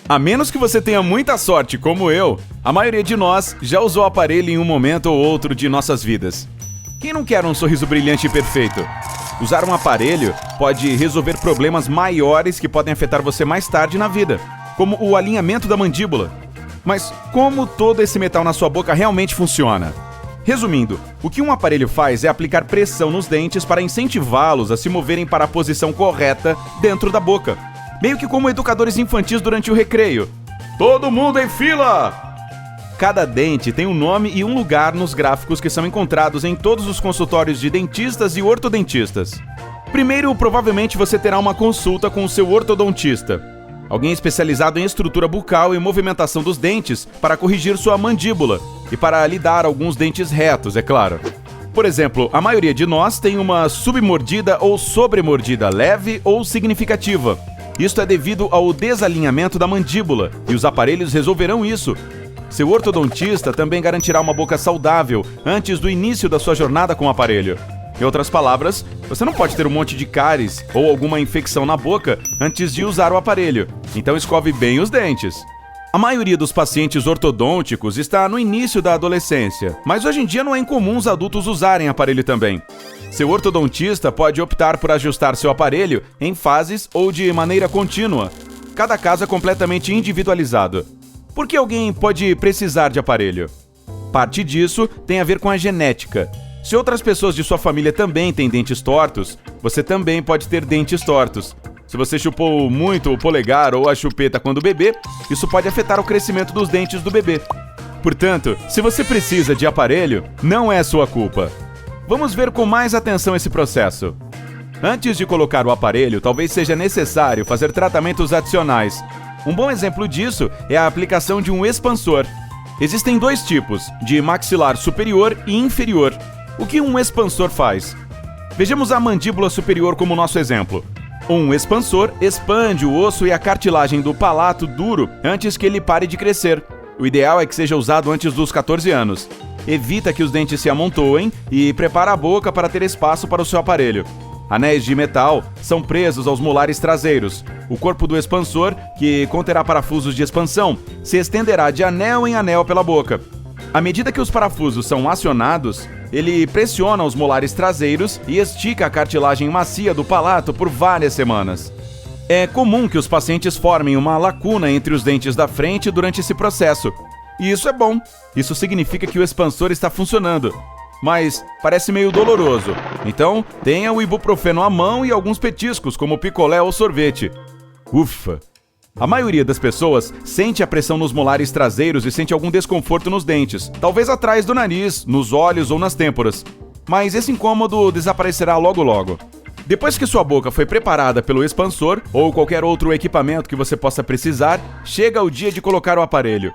A menos que você tenha muita sorte, como eu, a maioria de nós já usou o aparelho em um momento ou outro de nossas vidas. Quem não quer um sorriso brilhante e perfeito? Usar um aparelho pode resolver problemas maiores que podem afetar você mais tarde na vida, como o alinhamento da mandíbula. Mas como todo esse metal na sua boca realmente funciona? Resumindo, o que um aparelho faz é aplicar pressão nos dentes para incentivá-los a se moverem para a posição correta dentro da boca. Meio que como educadores infantis durante o recreio. Todo mundo em fila! Cada dente tem um nome e um lugar nos gráficos que são encontrados em todos os consultórios de dentistas e ortodontistas. Primeiro, provavelmente você terá uma consulta com o seu ortodontista, alguém especializado em estrutura bucal e movimentação dos dentes para corrigir sua mandíbula e para lhe dar alguns dentes retos, é claro. Por exemplo, a maioria de nós tem uma submordida ou sobremordida leve ou significativa. Isto é devido ao desalinhamento da mandíbula, e os aparelhos resolverão isso. Seu ortodontista também garantirá uma boca saudável antes do início da sua jornada com o aparelho. Em outras palavras, você não pode ter um monte de cáries ou alguma infecção na boca antes de usar o aparelho, então escove bem os dentes. A maioria dos pacientes ortodônticos está no início da adolescência, mas hoje em dia não é incomum os adultos usarem aparelho também. Seu ortodontista pode optar por ajustar seu aparelho em fases ou de maneira contínua. Cada caso é completamente individualizado. Por que alguém pode precisar de aparelho? Parte disso tem a ver com a genética. Se outras pessoas de sua família também têm dentes tortos, você também pode ter dentes tortos. Se você chupou muito o polegar ou a chupeta quando bebê, isso pode afetar o crescimento dos dentes do bebê. Portanto, se você precisa de aparelho, não é sua culpa. Vamos ver com mais atenção esse processo. Antes de colocar o aparelho, talvez seja necessário fazer tratamentos adicionais. Um bom exemplo disso é a aplicação de um expansor. Existem dois tipos, de maxilar superior e inferior. O que um expansor faz? Vejamos a mandíbula superior como nosso exemplo. Um expansor expande o osso e a cartilagem do palato duro antes que ele pare de crescer. O ideal é que seja usado antes dos 14 anos. Evita que os dentes se amontoem e prepara a boca para ter espaço para o seu aparelho. Anéis de metal são presos aos molares traseiros. O corpo do expansor, que conterá parafusos de expansão, se estenderá de anel em anel pela boca. À medida que os parafusos são acionados, ele pressiona os molares traseiros e estica a cartilagem macia do palato por várias semanas. É comum que os pacientes formem uma lacuna entre os dentes da frente durante esse processo. E isso é bom. Isso significa que o expansor está funcionando. Mas parece meio doloroso. Então, tenha o ibuprofeno à mão e alguns petiscos, como picolé ou sorvete. Ufa! A maioria das pessoas sente a pressão nos molares traseiros e sente algum desconforto nos dentes, talvez atrás do nariz, nos olhos ou nas têmporas. Mas esse incômodo desaparecerá logo logo. Depois que sua boca foi preparada pelo expansor ou qualquer outro equipamento que você possa precisar, chega o dia de colocar o aparelho.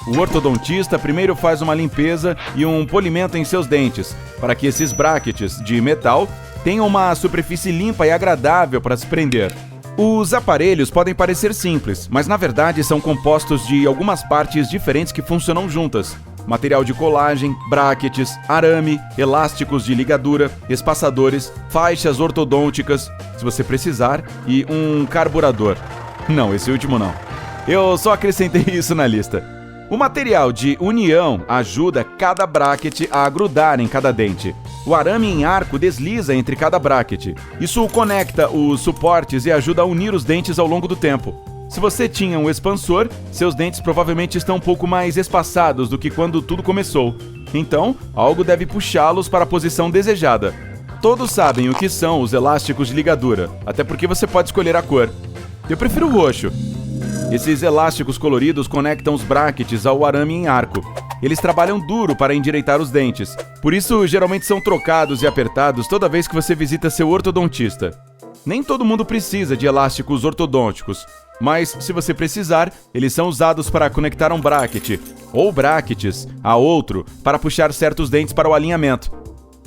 O ortodontista primeiro faz uma limpeza e um polimento em seus dentes, para que esses brackets de metal tenham uma superfície limpa e agradável para se prender. Os aparelhos podem parecer simples, mas na verdade são compostos de algumas partes diferentes que funcionam juntas. Material de colagem, brackets, arame, elásticos de ligadura, espaçadores, faixas ortodônticas, se você precisar, e um carburador. Não, esse último não. Eu só acrescentei isso na lista. O material de união ajuda cada bracket a grudar em cada dente. O arame em arco desliza entre cada bracket. Isso conecta os suportes e ajuda a unir os dentes ao longo do tempo. Se você tinha um expansor, seus dentes provavelmente estão um pouco mais espaçados do que quando tudo começou. Então, algo deve puxá-los para a posição desejada. Todos sabem o que são os elásticos de ligadura, até porque você pode escolher a cor. Eu prefiro o roxo. Esses elásticos coloridos conectam os brackets ao arame em arco. Eles trabalham duro para endireitar os dentes. Por isso, geralmente são trocados e apertados toda vez que você visita seu ortodontista. Nem todo mundo precisa de elásticos ortodônticos, mas se você precisar, eles são usados para conectar um bracket, ou brackets, a outro, para puxar certos dentes para o alinhamento.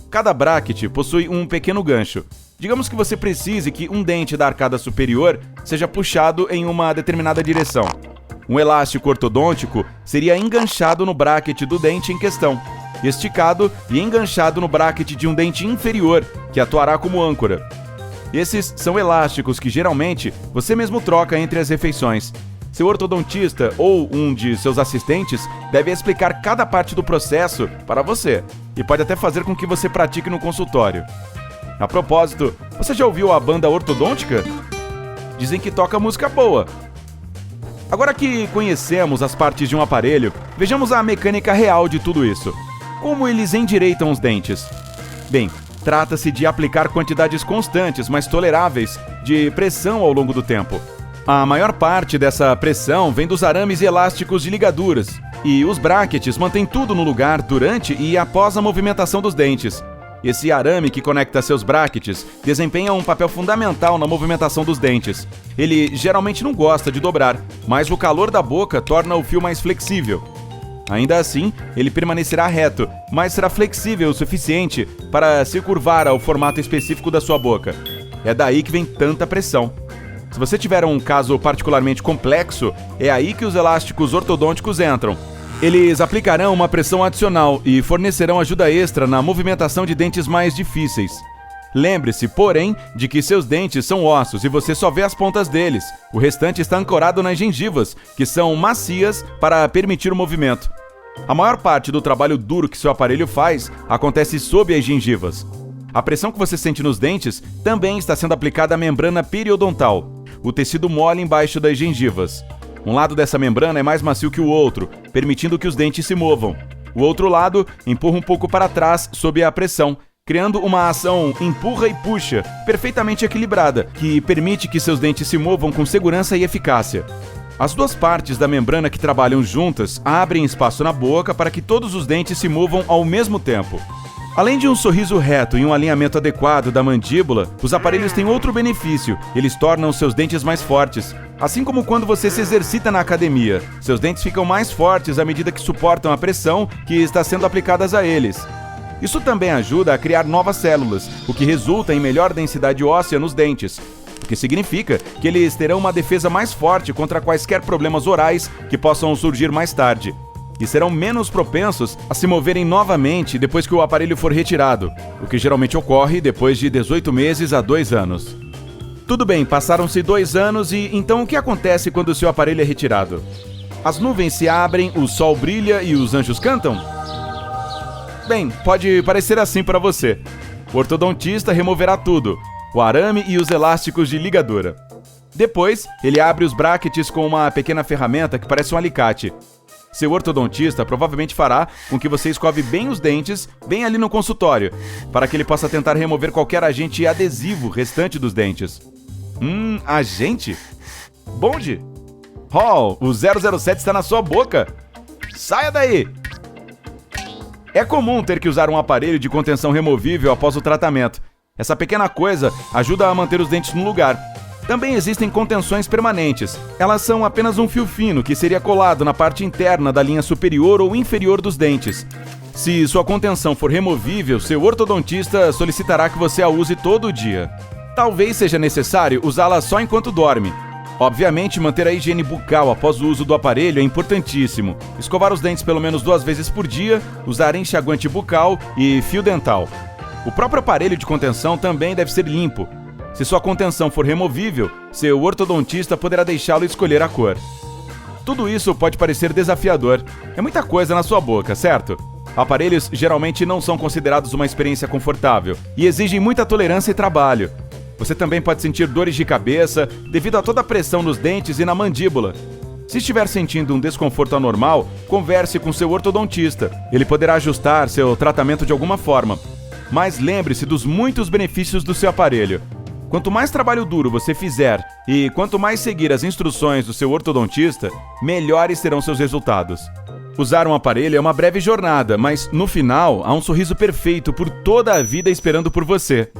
Cada bracket possui um pequeno gancho. Digamos que você precise que um dente da arcada superior seja puxado em uma determinada direção. Um elástico ortodôntico seria enganchado no bracket do dente em questão, esticado e enganchado no bracket de um dente inferior, que atuará como âncora. Esses são elásticos que geralmente você mesmo troca entre as refeições. Seu ortodontista ou um de seus assistentes deve explicar cada parte do processo para você e pode até fazer com que você pratique no consultório. A propósito, você já ouviu a banda ortodôntica? Dizem que toca música boa. Agora que conhecemos as partes de um aparelho, vejamos a mecânica real de tudo isso. Como eles endireitam os dentes? Bem, trata-se de aplicar quantidades constantes, mas toleráveis, de pressão ao longo do tempo. A maior parte dessa pressão vem dos arames elásticos de ligaduras, e os brackets mantêm tudo no lugar durante e após a movimentação dos dentes. Esse arame que conecta seus brackets desempenha um papel fundamental na movimentação dos dentes. Ele geralmente não gosta de dobrar, mas o calor da boca torna o fio mais flexível. Ainda assim, ele permanecerá reto, mas será flexível o suficiente para se curvar ao formato específico da sua boca. É daí que vem tanta pressão. Se você tiver um caso particularmente complexo, é aí que os elásticos ortodônticos entram. Eles aplicarão uma pressão adicional e fornecerão ajuda extra na movimentação de dentes mais difíceis. Lembre-se, porém, de que seus dentes são ossos e você só vê as pontas deles. O restante está ancorado nas gengivas, que são macias para permitir o movimento. A maior parte do trabalho duro que seu aparelho faz acontece sob as gengivas. A pressão que você sente nos dentes também está sendo aplicada à membrana periodontal, o tecido mole embaixo das gengivas. Um lado dessa membrana é mais macio que o outro, permitindo que os dentes se movam. O outro lado empurra um pouco para trás sob a pressão, criando uma ação empurra e puxa, perfeitamente equilibrada, que permite que seus dentes se movam com segurança e eficácia. As duas partes da membrana que trabalham juntas abrem espaço na boca para que todos os dentes se movam ao mesmo tempo. Além de um sorriso reto e um alinhamento adequado da mandíbula, os aparelhos têm outro benefício: eles tornam seus dentes mais fortes. Assim como quando você se exercita na academia, seus dentes ficam mais fortes à medida que suportam a pressão que está sendo aplicada a eles. Isso também ajuda a criar novas células, o que resulta em melhor densidade óssea nos dentes, o que significa que eles terão uma defesa mais forte contra quaisquer problemas orais que possam surgir mais tarde. E serão menos propensos a se moverem novamente depois que o aparelho for retirado, o que geralmente ocorre depois de 18 meses a 2 anos. Tudo bem, passaram-se 2 anos e então o que acontece quando o seu aparelho é retirado? As nuvens se abrem, o sol brilha e os anjos cantam? Bem, pode parecer assim para você. O ortodontista removerá tudo, o arame e os elásticos de ligadura. Depois, ele abre os brackets com uma pequena ferramenta que parece um alicate. Seu ortodontista provavelmente fará com que você escove bem os dentes, bem ali no consultório, para que ele possa tentar remover qualquer agente adesivo restante dos dentes. Agente? Bonde? Oh, o 007 está na sua boca! Saia daí! É comum ter que usar um aparelho de contenção removível após o tratamento. Essa pequena coisa ajuda a manter os dentes no lugar. Também existem contenções permanentes. Elas são apenas um fio fino que seria colado na parte interna da linha superior ou inferior dos dentes. Se sua contenção for removível, seu ortodontista solicitará que você a use todo dia. Talvez seja necessário usá-la só enquanto dorme. Obviamente, manter a higiene bucal após o uso do aparelho é importantíssimo. Escovar os dentes pelo menos 2 vezes por dia, usar enxaguante bucal e fio dental. O próprio aparelho de contenção também deve ser limpo. Se sua contenção for removível, seu ortodontista poderá deixá-lo escolher a cor. Tudo isso pode parecer desafiador. É muita coisa na sua boca, certo? Aparelhos geralmente não são considerados uma experiência confortável e exigem muita tolerância e trabalho. Você também pode sentir dores de cabeça devido a toda a pressão nos dentes e na mandíbula. Se estiver sentindo um desconforto anormal, converse com seu ortodontista. Ele poderá ajustar seu tratamento de alguma forma. Mas lembre-se dos muitos benefícios do seu aparelho. Quanto mais trabalho duro você fizer e quanto mais seguir as instruções do seu ortodontista, melhores serão seus resultados. Usar um aparelho é uma breve jornada, mas no final há um sorriso perfeito por toda a vida esperando por você.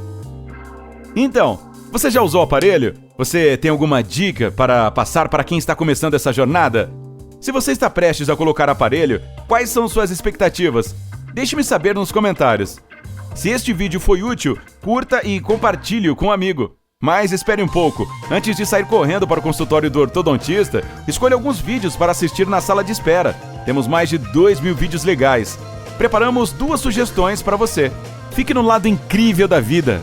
Então, você já usou o aparelho? Você tem alguma dica para passar para quem está começando essa jornada? Se você está prestes a colocar aparelho, quais são suas expectativas? Deixe-me saber nos comentários. Se este vídeo foi útil, curta e compartilhe-o com um amigo. Mas espere um pouco, antes de sair correndo para o consultório do ortodontista, escolha alguns vídeos para assistir na sala de espera. Temos mais de 2.000 vídeos legais. Preparamos 2 sugestões para você. Fique no lado incrível da vida.